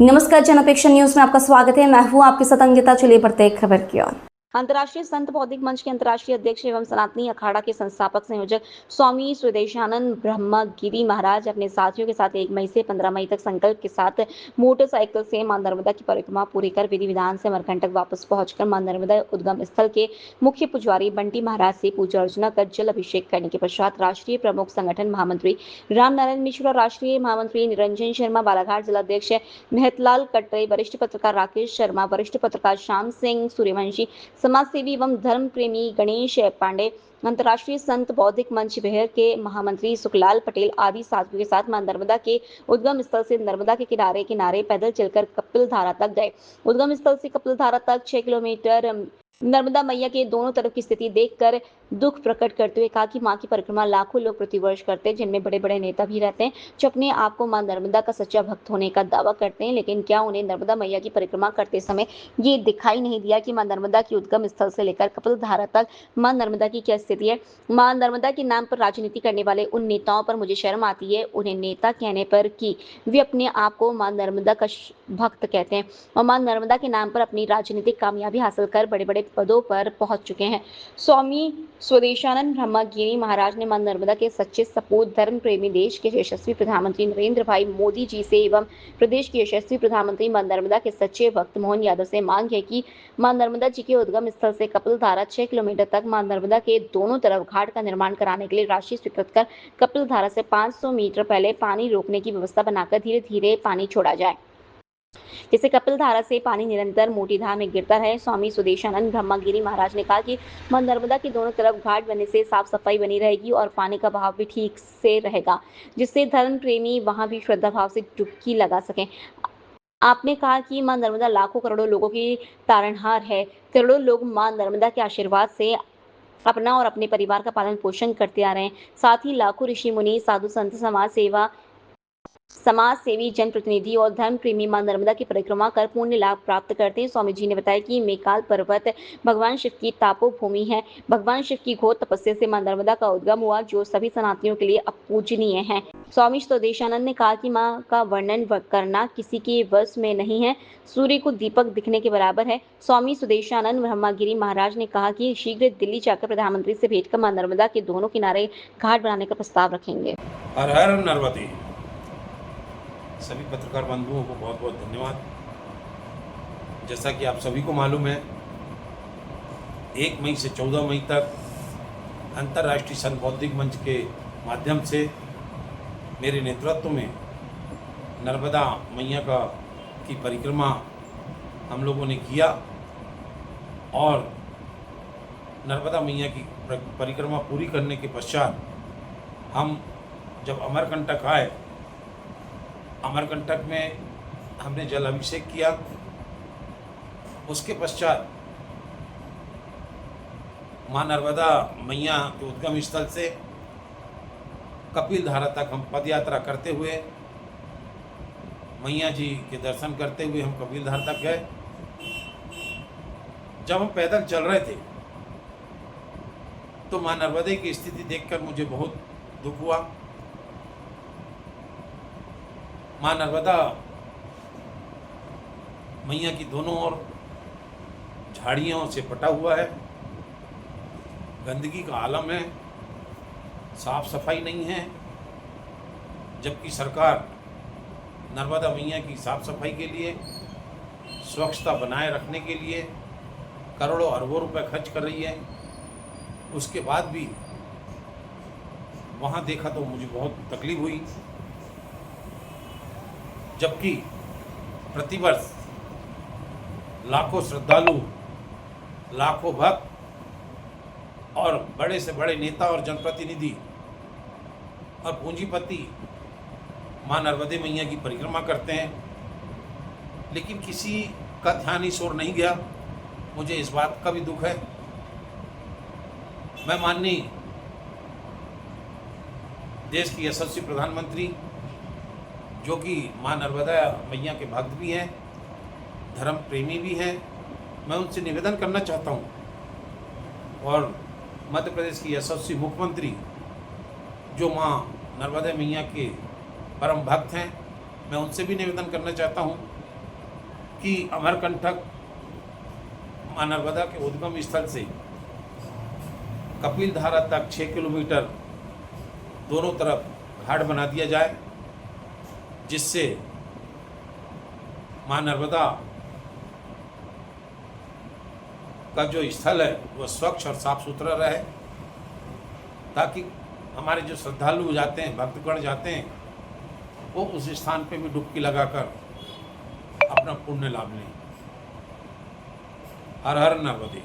नमस्कार, जनअपेक्षा न्यूज में आपका स्वागत है। मैं हूं आपके साथ अंकिता। चलिए बढ़ते हैं खबर की ओर। अंतर्राष्ट्रीय संत बौद्धिक मंच के अंतर्राष्ट्रीय अध्यक्ष एवं सनातनी अखाड़ा के संस्थापक संयोजक स्वामी स्वदेशानंद ब्रह्मगिरी महाराज अपने साथियों के साथ 1 मई से 15 मई तक संकल्प के साथ मोटरसाइकिल से मां नर्मदा की परिक्रमा पूरी कर विधि विधान से अमरकंटक वापस पहुंचकर मां नर्मदा उद्गम स्थल के मुख्य पुजारी बंटी महाराज से पूजा अर्चना कर जल अभिषेक करने के पश्चात राष्ट्रीय प्रमुख संगठन महामंत्री राम नारायण मिश्र और राष्ट्रीय महामंत्री निरंजन शर्मा, बालाघाट जिलाध्यक्ष महतलाल कटरे, वरिष्ठ पत्रकार राकेश शर्मा, वरिष्ठ पत्रकार श्याम सिंह सूर्यवंशी, समाजसेवी एवं धर्म प्रेमी गणेश पांडे, अंतर्राष्ट्रीय संत बौद्धिक मंच बिहार के महामंत्री सुखलाल पटेल आदि साथियों के साथ मां नर्मदा के उद्गम स्थल से नर्मदा के किनारे किनारे पैदल चलकर कपिल धारा तक गए। उद्गम स्थल से कपिल धारा तक 6 किलोमीटर नर्मदा मैया के दोनों तरफ की स्थिति देखकर दुख प्रकट करते हुए कहा कि मां की परिक्रमा लाखों लोग प्रतिवर्ष करते हैं, जिनमें बड़े बड़े नेता भी रहते हैं जो अपने आप को मां नर्मदा का सच्चा भक्त होने का दावा करते हैं, लेकिन क्या उन्हें नर्मदा मैया की परिक्रमा करते समय ये दिखाई नहीं दिया कि मां नर्मदा की उद्गम स्थल से लेकर कपिल धारा तक मां नर्मदा की क्या स्थिति है। मां नर्मदा के नाम पर राजनीति करने वाले उन नेताओं पर मुझे शर्म आती है, उन्हें नेता कहने पर कि वे अपने आप को मां नर्मदा का भक्त कहते हैं और मां नर्मदा के नाम पर अपनी राजनीतिक कामयाबी हासिल कर बड़े बड़े पदों पर पहुंच चुके हैं। स्वामी स्वदेशानंद ब्रह्मगिरी महाराज ने मां नर्मदा के सच्चे सपूत धर्म प्रेमी देश के यशस्वी प्रधानमंत्री नरेंद्र भाई मोदी जी से एवं प्रदेश के यशस्वी प्रधानमंत्री मां नर्मदा के सच्चे भक्त मोहन यादव से मांग है कि मां नर्मदा जी के उद्गम स्थल से कपिल धारा 6 किलोमीटर तक मां नर्मदा के दोनों तरफ घाट का निर्माण कराने के लिए राशि स्वीकृत कर कपिल धारा से 500 मीटर पहले पानी रोकने की व्यवस्था बनाकर धीरे धीरे पानी छोड़ा जाए, जिससे कपिल धारा से पानी निरंतर मोटी धार में गिरता रहे। स्वामी स्वदेशानंद ब्रह्मगिरी महाराज ने कहा कि मां नर्मदा की दोनों तरफ घाट बनने से साफ सफाई बनी रहेगी और पानी का बहाव भी ठीक से रहेगा, जिससे धर्म प्रेमी वहां भी श्रद्धा भाव से डुबकी लगा सकें। आपने कहा कि मां नर्मदा लाखों करोड़ों लोगों की तारणहार है। करोड़ों लोग मां नर्मदा के आशीर्वाद से अपना और अपने परिवार का पालन पोषण करते आ रहे हैं। साथ ही लाखों ऋषि मुनि, साधु संत, समाज सेवी, जनप्रतिनिधि और धर्म प्रेमी मां नर्मदा की परिक्रमा कर पुण्य लाभ प्राप्त करते हैं। स्वामी जी ने बताया कि मेकाल पर्वत भगवान शिव की तापोभूमि है। भगवान शिव की घोर तपस्या से मां नर्मदा का उद्गम हुआ, जो सभी सनातनियों के लिए अपूजनीय है। स्वामी स्वदेशानंद ने कहा कि मां का वर्णन करना किसी के वश में नहीं है, सूर्य को दीपक दिखने के बराबर है। स्वामी स्वदेशानंद ब्रह्मगिरी महाराज ने कहा कि शीघ्र दिल्ली जाकर प्रधानमंत्री से भेंट कर मां नर्मदा के दोनों किनारे घाट बनाने का प्रस्ताव रखेंगे। हर हर नर्मदे। सभी पत्रकार बंधुओं को बहुत बहुत धन्यवाद। जैसा कि आप सभी को मालूम है, 1 मई से 14 मई तक अंतर्राष्ट्रीय संत बौद्धिक मंच के माध्यम से मेरे नेतृत्व में नर्मदा मैया की परिक्रमा हम लोगों ने किया और नर्मदा मैया की परिक्रमा पूरी करने के पश्चात हम जब अमरकंटक आए, अमरकंटक में हमने जल अभिषेक किया। उसके पश्चात मां नर्मदा मैया के उद्गम स्थल से कपिल धारा तक हम पद यात्रा करते हुए मैया जी के दर्शन करते हुए हम कपिल धारा तक गए। जब हम पैदल चल रहे थे तो मां नर्मदा की स्थिति देखकर मुझे बहुत दुख हुआ। मां नर्मदा मैया की दोनों ओर झाड़ियों से पटा हुआ है, गंदगी का आलम है, साफ सफाई नहीं है, जबकि सरकार नर्मदा मैया की साफ सफाई के लिए, स्वच्छता बनाए रखने के लिए करोड़ों अरबों रुपए खर्च कर रही है। उसके बाद भी वहाँ देखा तो मुझे बहुत तकलीफ हुई, जबकि प्रतिवर्ष लाखों श्रद्धालु, लाखों भक्त और बड़े से बड़े नेता और जनप्रतिनिधि और पूंजीपति मां नर्मदे मैया की परिक्रमा करते हैं, लेकिन किसी का ध्यान इस ओर नहीं गया। मुझे इस बात का भी दुख है। मैं माननीय देश की यशस्वी प्रधानमंत्री, जो कि मां नर्मदा मैया के भक्त भी हैं, धर्म प्रेमी भी हैं, मैं उनसे निवेदन करना चाहता हूं और मध्य प्रदेश की यशस्वी मुख्यमंत्री जो मां नर्मदा मैया के परम भक्त हैं, मैं उनसे भी निवेदन करना चाहता हूं कि अमरकंटक मां नर्मदा के उद्गम स्थल से कपिल धारा तक 6 किलोमीटर दोनों तरफ घाट बना दिया जाए, जिससे मां नर्मदा का जो स्थल है वह स्वच्छ और साफ सुथरा रहे, ताकि हमारे जो श्रद्धालु जाते हैं, भक्तगण जाते हैं, वो उस स्थान पे भी डुबकी लगाकर अपना पुण्य लाभ लें। हर हर नर्मदे।